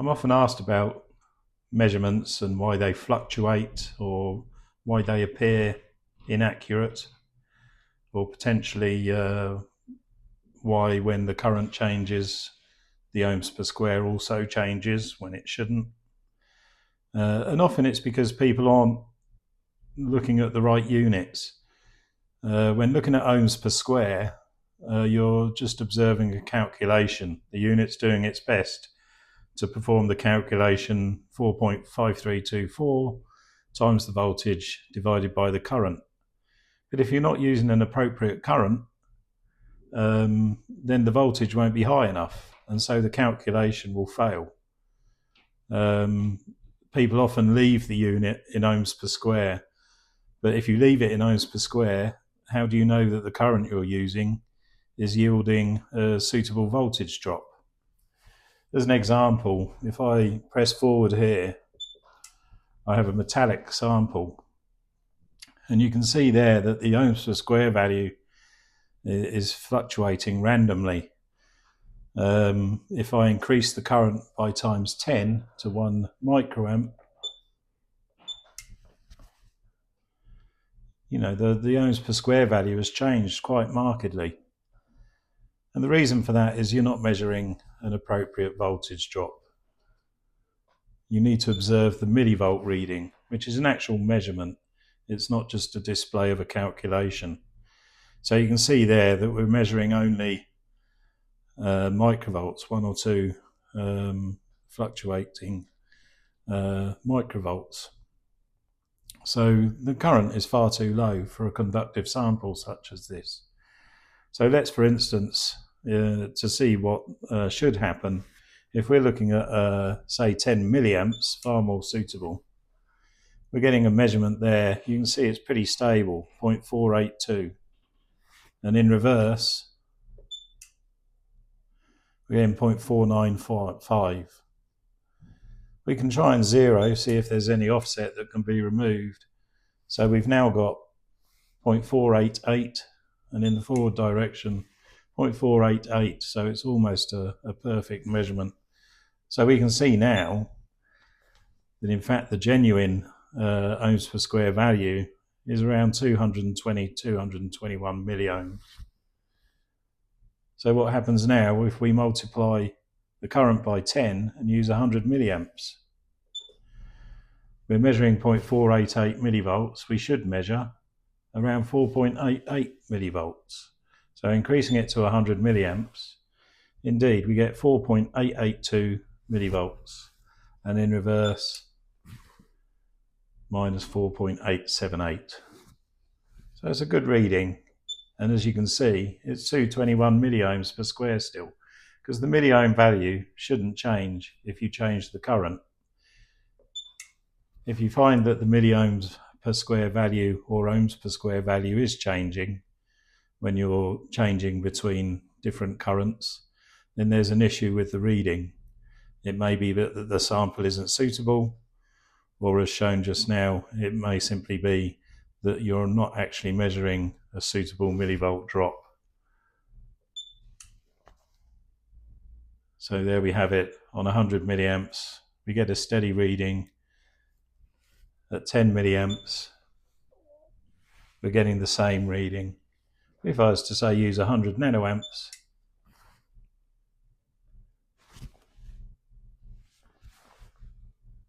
I'm often asked about measurements and why they fluctuate or why they appear inaccurate, or potentially why when the current changes the ohms per square also changes when it shouldn't. And often it's because people aren't looking at the right units. When looking at ohms per square, you're just observing a calculation. The unit's doing its best to perform the calculation 4.5324 times the voltage divided by the current. But if you're not using an appropriate current, then the voltage won't be high enough, and so the calculation will fail. People often leave the unit in ohms per square, but if you leave it in ohms per square, how do you know that the current you're using is yielding a suitable voltage drop? As an example, if I press forward here, I have a metallic sample, and you can see there that the ohms per square value is fluctuating randomly. If I increase the current by times 10 to 1 microamp, the ohms per square value has changed quite markedly. And the reason for that is you're not measuring an appropriate voltage drop. You need to observe the millivolt reading, which is an actual measurement. It's not just a display of a calculation. So you can see there that we're measuring only microvolts, 1 or 2 fluctuating microvolts. So the current is far too low for a conductive sample such as this. So let's, for instance, to see what should happen, if we're looking at, say, 10 milliamps, far more suitable. We're getting a measurement there. You can see it's pretty stable, 0.482. And in reverse, we're getting 0.495. We can try and zero, see if there's any offset that can be removed. So we've now got 0.488, and in the forward direction, 0.488. So it's almost a perfect measurement. So we can see now that in fact the genuine ohms per square value is around 220, 221 milliohms. So what happens now if we multiply the current by 10 and use 100 milliamps? We're measuring 0.488 millivolts. We should measure around 4.88 millivolts. So increasing it to 100 milliamps, indeed we get 4.882 millivolts, and in reverse minus 4.878. So it's a good reading, and as you can see it's 221 milliohms per square still, because the milliohm value shouldn't change if you change the current. If you find that the milliohms per square value or ohms per square value is changing when you're changing between different currents, then there's an issue with the reading. It may be that the sample isn't suitable, or as shown just now, it may simply be that you're not actually measuring a suitable millivolt drop. So there we have it. On 100 milliamps, we get a steady reading. At 10 milliamps, we're getting the same reading. If I was to say use 100 nanoamps,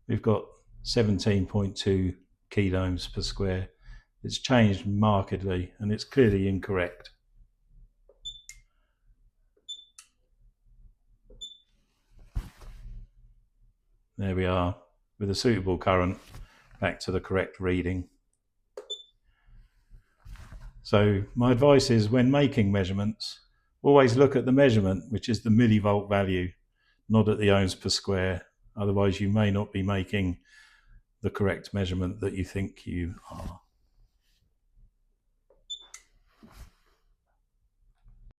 we've got 17.2 kiloohms per square. It's changed markedly, and it's clearly incorrect. There we are, with a suitable current, back to the correct reading. So my advice is, when making measurements, always look at the measurement, which is the millivolt value, not at the ohms per square. Otherwise you may not be making the correct measurement that you think you are.